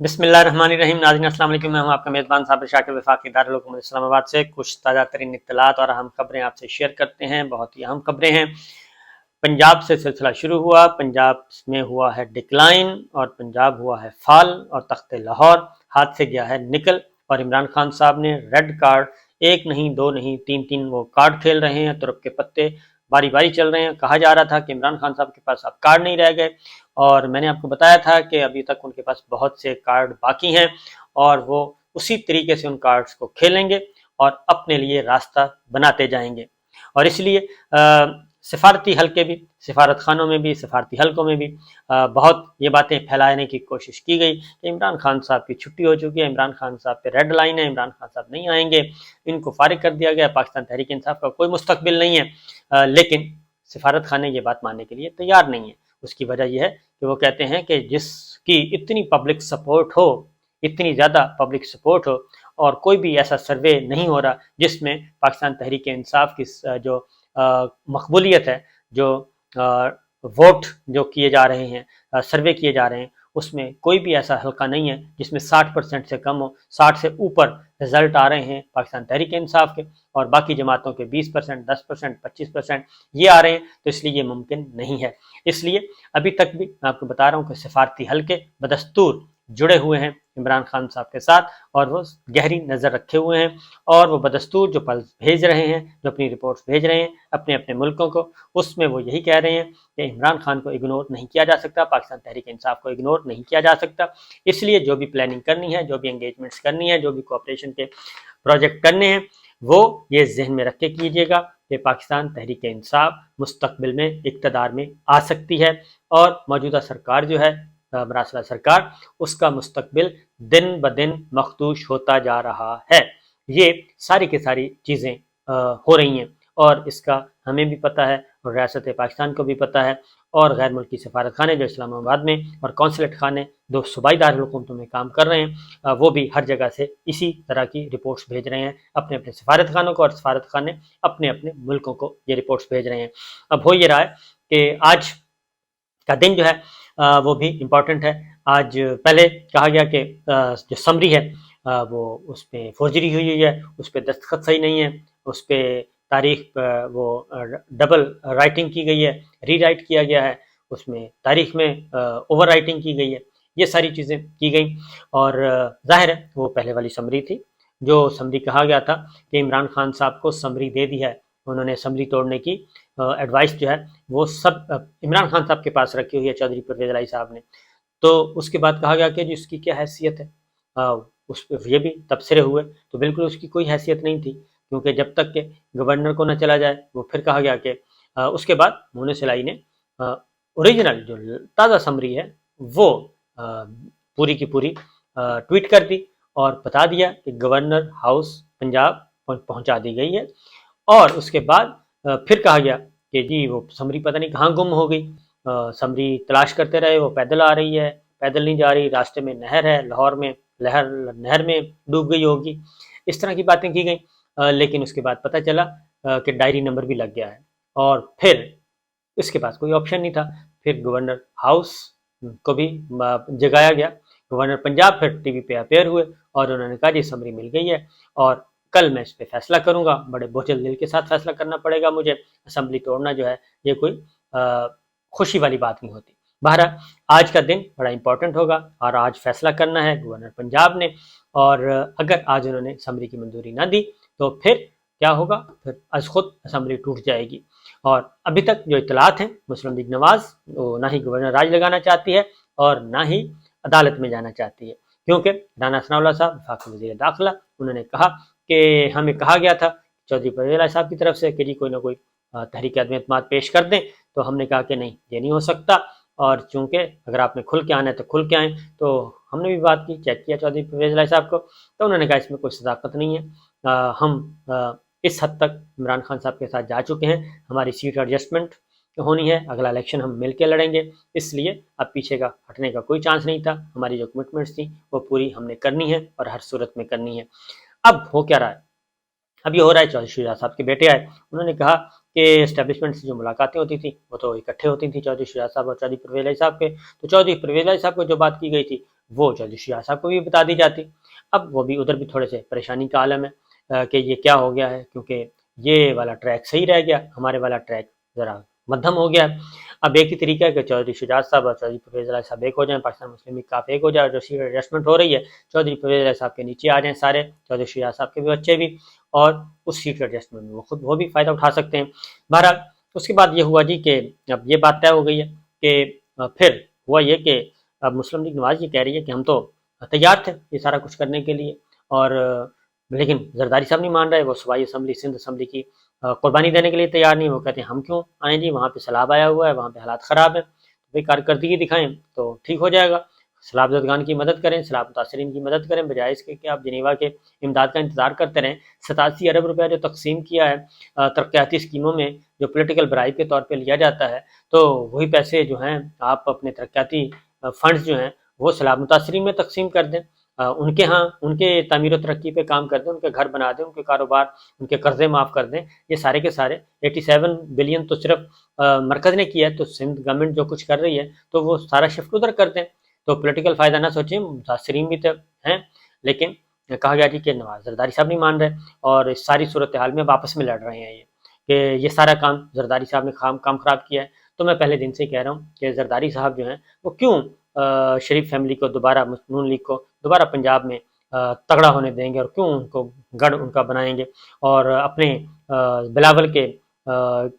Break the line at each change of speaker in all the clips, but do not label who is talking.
बिस्मिल्लाहिर्रहमानिर्रहीम। नाज़रीन अस्सलाम वालेकुम। मैं हूं आपका मेज़बान साबिर शाकिर वफाकी दारुल हुकूमत इस्लामाबाद से कुछ ताज़ा तरीन इत्तलात और अहम खबरें आपसे शेयर करते हैं। बहुत ही अहम खबरें हैं। पंजाब से सिलसिला शुरू हुआ, पंजाब में हुआ है डिक्लाइन और पंजाब हुआ है फॉल और तख्ते लाहौर हाथ से गया है निकल। और इमरान खान साहब ने रेड कार्ड एक नहीं दो नहीं तीन तीन वो कार्ड खेल रहे हैं, तुरप के पत्ते बारी बारी चल रहे हैं। कहा जा रहा था कि इमरान खान साहब के पास अब कार्ड नहीं रह गए और मैंने आपको बताया था कि अभी तक उनके पास बहुत से कार्ड बाकी हैं और वो उसी तरीके से उन कार्ड्स को खेलेंगे और अपने लिए रास्ता बनाते जाएंगे। और इसलिए सिफारती हलके भी, सिफारत खानों में भी, सिफारती हलकों में भी बहुत ये बातें फैलाने की कोशिश की गई कि इमरान खान साहब की छुट्टी हो चुकी है, इमरान खान साहब पे रेड लाइन है, इमरान खान साहब नहीं आएंगे, इनको फारिग कर दिया गया, पाकिस्तान तहरीक इंसाफ का कोई मुस्तकबिल नहीं है। लेकिन सिफारत खाने ये बात मानने के लिए तैयार नहीं है। उसकी वजह यह है कि वो कहते हैं कि जिसकी इतनी पब्लिक सपोर्ट हो, इतनी ज़्यादा पब्लिक सपोर्ट हो और कोई भी ऐसा सर्वे नहीं हो रहा जिसमें पाकिस्तान तहरीक इंसाफ की जो मकबूलियत है, जो वोट जो किए जा रहे हैं, सर्वे किए जा रहे हैं, उसमें कोई भी ऐसा हल्का नहीं है जिसमें 60% से कम हो, 60 से ऊपर रिजल्ट आ रहे हैं पाकिस्तान तहरीक इंसाफ के और बाकी जमातों के 20%, 10%, 25% ये आ रहे हैं। तो इसलिए ये मुमकिन नहीं है। इसलिए अभी तक भी मैं आपको बता रहा हूँ कि सिफारती हल्के बदस्तूर जुड़े हुए हैं इमरान खान साहब के साथ और वो गहरी नज़र रखे हुए हैं और वो बदस्तूर जो पल्स भेज रहे हैं, जो अपनी रिपोर्ट्स भेज रहे हैं अपने अपने मुल्कों को, उसमें वो यही कह रहे हैं कि इमरान खान को इग्नोर नहीं किया जा सकता, पाकिस्तान तहरीक इंसाफ को इग्नोर नहीं किया जा सकता। इसलिए जो भी प्लानिंग करनी है, जो भी एंगेजमेंट्स करनी है, जो भी कोऑपरेशन के प्रोजेक्ट करने हैं, वो ये जहन में रख के कीजिएगा कि पाकिस्तान तहरीक इंसाफ मुस्तकबिल में इक़्तिदार में आ सकती है और मौजूदा सरकार जो है, मरासला सरकार, उसका मुस्तकबिल दिन ब दिन मखदूश होता जा रहा है। ये सारी की सारी चीज़ें हो रही हैं और इसका हमें भी पता है और रियासत पाकिस्तान को भी पता है और गैर मुल्की सफारत खाने जो इस्लामाबाद में और कौंसलेट खाने दो सूबाई दारुल-हुकूमतों में काम कर रहे हैं, वो भी हर जगह से इसी तरह की रिपोर्ट्स भेज रहे हैं अपने अपने सफारत खानों को और सफारत खाने अपने अपने मुल्कों को ये रिपोर्ट्स भेज रहे हैं। अब हो ये रहा है कि आज का दिन जो है वो भी इम्पॉर्टेंट है। आज पहले कहा गया कि जो समरी है वो उस पर फोर्जरी हुई है, उस पर दस्तखत सही नहीं है, उस पर तारीख वो डबल राइटिंग की गई है, री राइट किया गया है, उसमें तारीख में ओवर राइटिंग की गई है, ये सारी चीज़ें की गई। और जाहिर है वो पहले वाली समरी थी, जो समरी कहा गया था कि इमरान खान साहब को समरी दे दी है, उन्होंने समरी तोड़ने की एडवाइस जो है वो सब इमरान खान साहब के पास रखी हुई है चौधरी परवेज़ इलाही साहब ने। तो उसके बाद कहा गया कि जिसकी क्या हैसियत है, उस ये भी तबसरे हुए तो बिल्कुल उसकी कोई हैसियत नहीं थी, क्योंकि जब तक के गवर्नर को न चला जाए। वो फिर कहा गया कि उसके बाद मोहनिस इलाही ने ओरिजिनल जो ताज़ा समरी है वो पूरी की पूरी ट्वीट कर दी और बता दिया कि गवर्नर हाउस पंजाब पहुंचा दी गई है। और उसके बाद फिर कहा गया कि जी वो समरी पता नहीं कहाँ गुम हो गई, समरी तलाश करते रहे, वो पैदल आ रही है, पैदल नहीं जा रही, रास्ते में नहर है, लाहौर में नहर में डूब गई होगी, इस तरह की बातें की गई। लेकिन उसके बाद पता चला कि डायरी नंबर भी लग गया है और फिर इसके पास कोई ऑप्शन नहीं था। फिर गवर्नर हाउस को भी जगाया गया, गवर्नर पंजाब फिर टीवी पे अपेयर हुए और उन्होंने कहा जी समरी मिल गई है और कल मैं इस पर फैसला करूंगा, बड़े बोझल दिल के साथ फैसला करना पड़ेगा मुझे, असेंबली तोड़ना जो है ये कोई खुशी वाली बात नहीं होती। बहरहाल आज का दिन बड़ा इंपॉर्टेंट होगा और आज फैसला करना है गवर्नर पंजाब ने, और अगर आज उन्होंने असम्बली की मंजूरी ना दी तो फिर क्या होगा, फिर आज खुद असम्बली टूट जाएगी। और अभी तक जो इतलात हैं, मुस्लिम लीग नवाज वो ना ही गवर्नर राज लगाना चाहती है और ना ही अदालत में जाना चाहती है, क्योंकि राना सनाउल्लाह साहब वफाकी वज़ीर दाखिला, उन्होंने कहा कि हमें कहा गया था चौधरी परवेज़ इलाही साहब की तरफ से कि जी कोई ना कोई तहरीक अदम एतमाद पेश कर दें, तो हमने कहा कि नहीं ये नहीं हो सकता, और चूंकि अगर आपने खुल के आना है तो खुल के आएँ। तो हमने भी बात की, चेक किया चौधरी परवेज़ इलाही साहब को, तो उन्होंने कहा इसमें कोई सदाकत नहीं है, हम इस हद तक इमरान खान साहब के साथ जा चुके हैं, हमारी सीट एडजस्टमेंट होनी है, अगला इलेक्शन हम मिल के लड़ेंगे, इसलिए अब पीछे का हटने का कोई चांस नहीं था, हमारी जो कमिटमेंट्स थी वो पूरी हमने करनी है और हर सूरत में करनी है। अब हो क्या रहा है, अब ये हो रहा है, चौधरी शुजा साहब के बेटे आए, उन्होंने कहा कि एस्टेब्लिशमेंट से जो मुलाकातें होती थी वो तो इकट्ठे होती थी चौधरी शुजा साहब और चौधरी परवेज़ इलाही साहब के, तो चौधरी परवेज़ इलाही साहब को जो बात की गई थी وہ चौधरी शजात साहब को भी बता दी जाती। अब वो भी उधर भी थोड़े से परेशानी का आलम है कि ये क्या हो गया है, क्योंकि ये वाला ट्रैक सही रह गया, हमारे वाला ट्रैक ज़रा मध्यम हो गया है। अब एक ही तरीका है कि चौधरी शजात साहब और चौधरी परवेज़ इलाही साहब एक हो जाएं, पाकिस्तान मुस्लिम लीग काफ़ी एक हो जाए, और जो सीट एडजस्टमेंट हो रही है चौधरी परवेज़ इलाही साहब के नीचे आ जाएं सारे, चौधरी शजात साहब के भी बच्चे भी, और उस सीट एडजस्टमेंट में वो भी फ़ायदा उठा सकते हैं। बहरहाल उसके बाद ये हुआ जी कि अब ये बात तय हो गई है कि फिर हुआ ये कि अब मुस्लिम लीग नवाज़ ये कह रही है कि हम तो तैयार थे ये सारा कुछ करने के लिए, और लेकिन जरदारी साहब नहीं मान रहे, वो सूबाई असम्बली सिंध असम्बली की कुर्बानी देने के लिए तैयार नहीं। वो कहते हैं हम क्यों आए जी, वहाँ पे सैलाब आया हुआ है, वहाँ पे हालात ख़राब है, भाई कारकर्दगी दिखाएं तो ठीक हो जाएगा, सैलाब ज़दगान की मदद करें, सैलाब मुतासरीन की मदद करें, बजाय इसके कि आप जिनेवा के इमदाद का इंतज़ार करते रहें। 87 अरब रुपया जो तकसीम किया है तरक्याती स्कीमों में, जो पोलिटिकल ब्राइब के तौर पर लिया जाता है, तो वही पैसे जो हैं आप अपने तरक्याती फंड्स जो हैं वो सैलाब मुतासरीन में तकसीम कर दें, उनके यहाँ उनके तामीर और तरक्की पे काम कर दें, उनके घर बना दें, उनके कारोबार, उनके कर्जे माफ़ कर दें। ये सारे के सारे 87 बिलियन तो सिर्फ मरकज़ ने किया है, तो सिंध गवर्नमेंट जो कुछ कर रही है तो वो सारा शिफ्ट उधर कर दें, तो पॉलिटिकल फ़ायदा ना सोचें, मुतासरीन भी तो हैं। लेकिन कहा गया जी कि नवाज जरदारी साहब नहीं मान रहे, और इस सारी सूरत हाल में आपस में लड़ रहे हैं ये कि ये सारा काम जरदारी साहब ने काम ख़राब किया है। तो मैं पहले दिन से ही कह रहा हूँ कि जरदारी साहब जो हैं वो क्यों शरीफ फैमिली को दोबारा, नून लीग को दोबारा पंजाब में तगड़ा होने देंगे, और क्यों उनको गढ़ उनका बनाएंगे, और अपने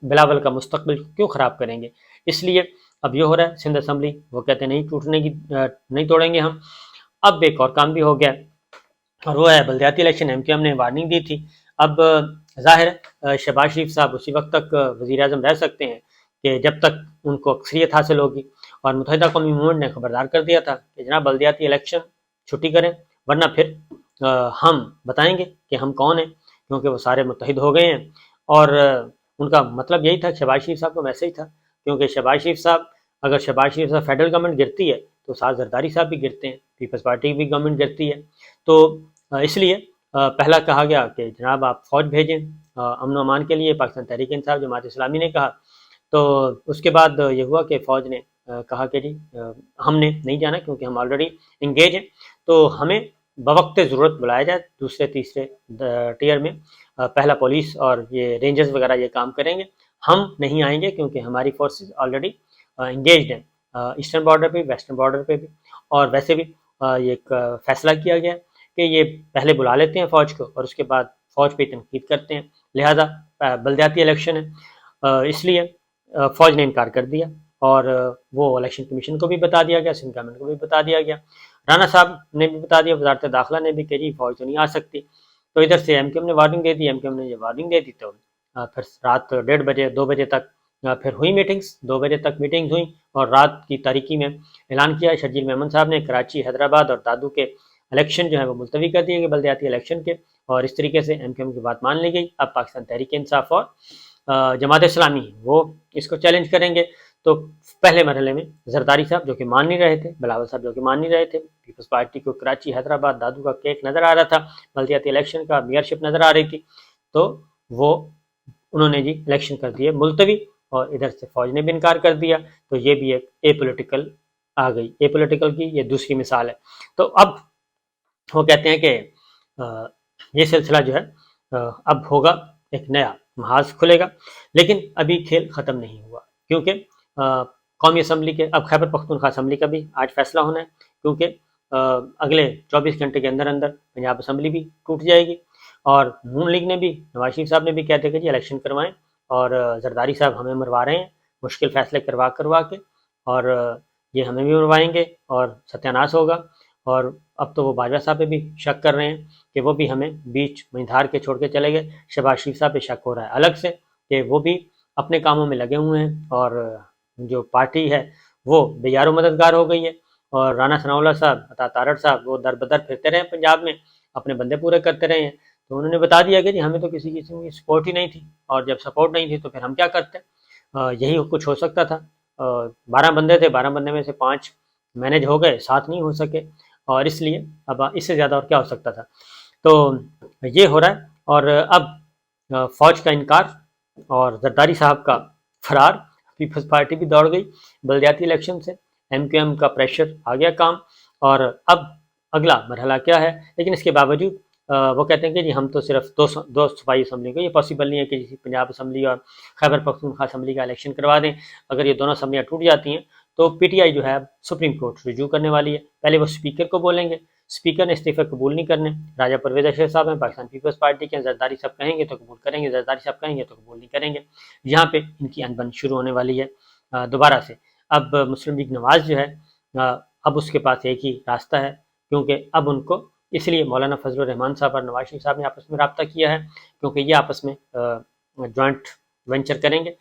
बिलावल का मुस्तकबिल क्यों ख़राब करेंगे। इसलिए अब ये हो रहा है सिंध असम्बली, वो कहते हैं नहीं तोड़ेंगे हम। अब एक और काम भी हो गया, और वो है बल्दियाती इलेक्शन। MQM ने वार्निंग दी थी। अब ज़ाहिर शहबाज शरीफ साहब उसी वक्त तक वज़ीर आज़म रह सकते हैं कि जब तक उनको अक्सरियत हासिल होगी, और मुत्तहिदा कौमी मूवमेंट ने खबरदार कर दिया था कि जनाब बल्दियाती इलेक्शन छुट्टी करें, वरना फिर हम बताएंगे कि हम कौन हैं, क्योंकि वो सारे मुत्तहिद हो गए हैं। और उनका मतलब यही था, शहबाज शरीफ साहब को वैसे ही था, क्योंकि शहबाज शरीफ साहब, अगर शहबाज शरीफ साहब फेडरल गवर्नमेंट गिरती है तो साथ जरदारी साहब भी गिरते हैं, पीपल्स पार्टी की भी गवर्नमेंट गिरती है। तो इसलिए पहला कहा गया कि जनाब आप फ़ौज भेजें अमन व अमान के लिए, पाकिस्तान तहरीक इंसाफ जमात इस्लामी ने कहा। तो उसके बाद ये हुआ कि फ़ौज ने कहा कि जी हमने नहीं जाना, क्योंकि हम ऑलरेडी इंगेज हैं, तो हमें बवक्त ज़रूरत बुलाया जाए दूसरे तीसरे टियर में, पहला पुलिस और ये रेंजर्स वगैरह ये काम करेंगे, हम नहीं आएंगे, क्योंकि हमारी फोर्सेस ऑलरेडी इंगेज्ड हैं ईस्टर्न बॉर्डर पे, वेस्टर्न बॉर्डर पे भी। और वैसे भी ये एक फ़ैसला किया गया कि ये पहले बुला लेते हैं फ़ौज को, और उसके बाद फ़ौज पे तनकीद करते हैं, लिहाजा बल्दियाती इलेक्शन है, इसलिए फ़ौज ने इनकार कर दिया, और वो इलेक्शन कमीशन को भी बता दिया गया, सिंध गवर्नमेंट को भी बता दिया गया, राना साहब ने भी बता दिया, वजारत दाखिला ने भी कि जी फ़ौज तो नहीं आ सकती। तो इधर से MQM ने वार्निंग दे दी। MQM ने जब वार्निंग दे दी तो फिर रात 1:30 बजे 2 बजे तक फिर हुई मीटिंग्स, 2 बजे तक मीटिंग्स हुई, और रात की तारीकी में ऐलान किया शर्जील मेमन साहब ने, कराची, हैदराबाद और दादू के इलेक्शन जो है वो मुलतवी कर दिए गए बल्दियाती इलेक्शन के, और इस तरीके से MQM की बात मान ली गई। अब पाकिस्तान तहरीक इंसाफ और जमात इस्लामी वो इसको चैलेंज करेंगे। तो पहले मरहले में जरदारी साहब जो कि मान नहीं रहे थे, बिलावल साहब जो कि मान नहीं रहे थे, पीपल्स पार्टी को कराची, हैदराबाद, दादू का केक नज़र आ रहा था, बल्दियाती इलेक्शन का मेयरशिप नज़र आ रही थी, तो वो उन्होंने जी इलेक्शन कर दिए मुलतवी, और इधर से फ़ौज ने भी इनकार कर दिया। तो ये भी एक एपॉलिटिकल आ गई, एपॉलिटिकल की ये दूसरी मिसाल है। तो अब वो कहते हैं कि ये सिलसिला जो है अब होगा, एक नया महाज खुलेगा, लेकिन अभी खेल ख़त्म नहीं हुआ, क्योंकि कौमी असम्बली के, अब खैबर पख्तूनख्वा असम्बली का भी आज फैसला होना है, क्योंकि अगले 24 घंटे के अंदर अंदर पंजाब असम्बली भी टूट जाएगी, और नून लीग ने भी, नवाज शरीफ साहब ने भी कहते हैं कि जी इलेक्शन करवाएं, और जरदारी साहब हमें मरवा रहे हैं मुश्किल फैसले करवा के, और ये हमें भी मरवाएंगे और सत्यानाश होगा। और अब तो वो बाजवा साहब पे भी शक कर रहे हैं कि वो भी हमें बीच में धार के छोड़ के चले गए। शहबाज शरीफ साहब पे शक हो रहा है अलग से कि वो भी अपने कामों में लगे हुए हैं, और जो पार्टी है वो बेयारो मददगार हो गई है, और राना सनाउल्लाह साहब, अता तारड़ साहब वो दर बदर फिरते रहे पंजाब में, अपने बंदे पूरे करते रहे हैं। तो उन्होंने बता दिया कि जी हमें तो किसी किस्म की सपोर्ट ही नहीं थी, और जब सपोर्ट नहीं थी तो फिर हम क्या करते, यही कुछ हो सकता था। 12 बंदे थे, 12 बंदे में से 5 मैनेज हो गए, 7 नहीं हो सके, और इसलिए अब इससे ज़्यादा और क्या हो सकता था। तो ये हो रहा है, और अब फ़ौज का इनकार और जरदारी साहब का फरार, पीपल्स पार्टी भी दौड़ गई बल्दियाती इलेक्शन से, MQM का प्रेशर आ गया काम, اور اب اگلا مرحلہ کیا ہے، لیکن اس کے باوجود وہ کہتے ہیں کہ جی ہم تو صرف دو صوبائی اسمبلی کو، یہ پاسبل نہیں ہے کہ جی پنجاب اسمبلی اور خیبر پختونخوا اسمبلی کا الیکشن کروا دیں۔ اگر یہ دونوں اسمبلیاں ٹوٹ جاتی ہیں تو پی ٹی آئی جو ہے سپریم کورٹ رجوع کرنے والی ہے۔ پہلے وہ اسپیکر کو بولیں گے، اسپیکر نے استعفے قبول نہیں کرنے، راجہ پرویز اشرف صاحب ہیں پاکستان پیپلز پارٹی کے، زرداری صاحب کہیں گے تو قبول کریں گے، زرداری صاحب کہیں گے تو قبول نہیں کریں گے۔ یہاں پہ ان کی انبن شروع ہونے والی ہے دوبارہ سے۔ اب مسلم لیگ نواز جو ہے اب اس کے پاس ایک ہی راستہ ہے، کیونکہ اب ان کو اس لیے مولانا فضل الرحمان صاحب اور نواز شریف صاحب نے آپس میں رابطہ کیا ہے، کیونکہ یہ آپس میں جوائنٹ وینچر کریں گے،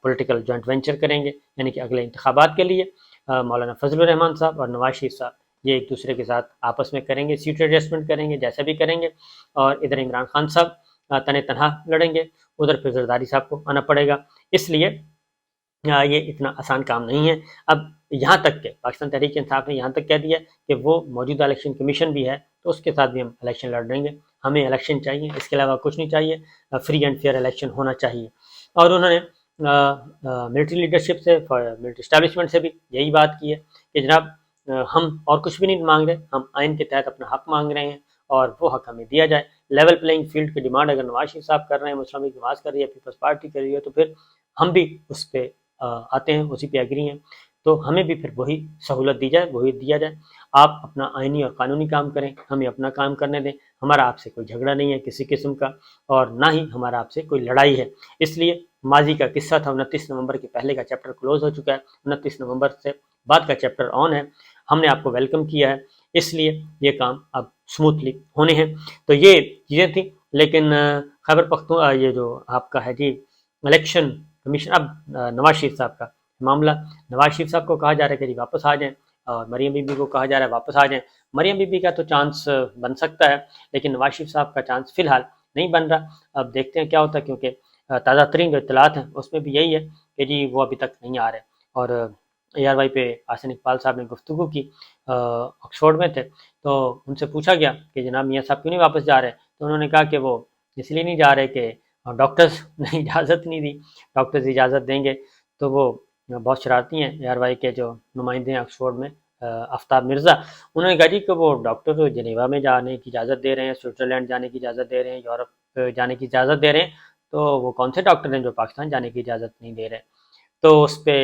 پولیٹیکل جوائنٹ وینچر کریں گے، یعنی کہ اگلے انتخابات کے لیے مولانا فضل الرحمان صاحب اور نواز شریف صاحب یہ ایک دوسرے کے ساتھ آپس میں کریں گے، سیٹ ایڈجسٹمنٹ کریں گے جیسا بھی کریں گے، اور ادھر عمران خان صاحب تن تنہا لڑیں گے، ادھر پھر زرداری صاحب کو آنا پڑے گا۔ اس لیے یہ اتنا آسان کام نہیں ہے۔ اب یہاں تک کہ پاکستان تحریک انصاف نے یہاں تک کہہ دیا کہ وہ موجودہ الیکشن کمیشن بھی ہے تو اس کے ساتھ بھی ہم الیکشن لڑ لیں گے، ہمیں الیکشن چاہیے، اس کے علاوہ کچھ نہیں چاہیے، فری اینڈ فیئر الیکشن ہونا چاہیے۔ اور انہوں نے ملٹری لیڈرشپ سے، ملٹری اسٹیبلشمنٹ سے بھی یہی بات کی ہے کہ جناب ہم اور کچھ بھی نہیں مانگ رہے، ہم آئین کے تحت اپنا حق مانگ رہے ہیں اور وہ حق ہمیں دیا جائے۔ لیول پلینگ فیلڈ کی ڈیمانڈ اگر نواز شریف صاحب کر رہے ہیں، مسلم لیگ نواز کر رہی ہے، پیپلز پارٹی کر رہی ہے، تو پھر ہم بھی اس پہ آتے ہیں، اسی پہ ایگری ہیں، تو ہمیں بھی پھر وہی سہولت دی جائے، وہی دیا جائے۔ آپ اپنا آئینی اور قانونی کام کریں، ہمیں اپنا کام کرنے دیں، ہمارا آپ سے کوئی جھگڑا نہیں ہے کسی قسم کا، اور نہ ہی ہمارا آپ سے کوئی لڑائی ہے۔ اس لیے ماضی کا قصہ تھا، 29 نومبر کے پہلے کا چیپٹر کلوز ہو چکا ہے، 29 نومبر سے بعد کا چیپٹر آن ہے، ہم نے آپ کو ویلکم کیا ہے، اس لیے یہ کام اب سموتھلی ہونے ہیں۔ تو یہ چیزیں تھیں، لیکن خیبر پختونخوا یہ جو آپ کا ہے جی الیکشن کمیشن، اب نواز شریف صاحب کا معاملہ، نواز شریف صاحب کو کہا جا رہا ہے کہ جی واپس آ جائیں، اور مریم بی بی کو کہا جا رہا ہے واپس آ جائیں۔ مریم بی بی کا تو چانس بن سکتا ہے، لیکن نواز شریف صاحب کا چانس فی الحال نہیں بن رہا۔ اب دیکھتے ہیں کیا ہوتا ہے، کیونکہ تازہ ترین جو اطلاعات ہیں اس میں بھی یہی ہے کہ جی وہ ابھی تک نہیں آ رہے۔ اور اے آر وائی پہ آحسن اقبال صاحب نے گفتگو کی، آکسفورڈ میں تھے، تو ان سے پوچھا گیا کہ جناب میاں صاحب کیوں نہیں واپس جا رہے، تو انہوں نے کہا کہ وہ اس لیے نہیں جا رہے کہ ڈاکٹرز نے اجازت نہیں دی، ڈاکٹرز اجازت دیں گے تو وہ بہت شرارتی ہیں۔ اے آر وائی کے جو نمائندے ہیں آکسفورڈ میں آفتاب مرزا، انہوں نے کہا جی کہ وہ ڈاکٹر جنیوا میں جانے کی اجازت دے رہے ہیں، سوئٹزرلینڈ جانے کی اجازت دے رہے ہیں، یورپ جانے کی اجازت دے رہے ہیں، تو وہ کون سے ڈاکٹر ہیں جو پاکستان جانے کی اجازت نہیں دے رہے۔ تو اس پہ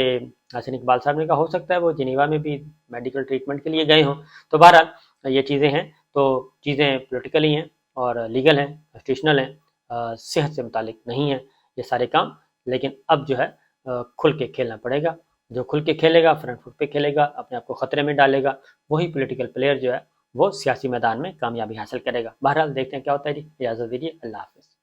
حسن اقبال صاحب نے کہا ہو سکتا ہے وہ جنیوا میں بھی میڈیکل ٹریٹمنٹ کے لیے گئے ہوں۔ تو بہرحال یہ چیزیں ہیں، تو چیزیں پولیٹیکلی ہیں اور لیگل ہیں، کنسٹیٹیوشنل ہیں، صحت سے متعلق نہیں ہیں یہ سارے کام، لیکن اب جو ہے کھل کے کھیلنا پڑے گا۔ جو کھل کے کھیلے گا، فرنٹ فٹ پہ کھیلے گا، اپنے آپ کو خطرے میں ڈالے گا، وہی پولیٹیکل پلیئر جو ہے وہ سیاسی میدان میں کامیابی حاصل کرے گا۔ بہرحال دیکھتے ہیں کیا ہوتا ہے جی، اجازت دیجیے، اللہ حافظ۔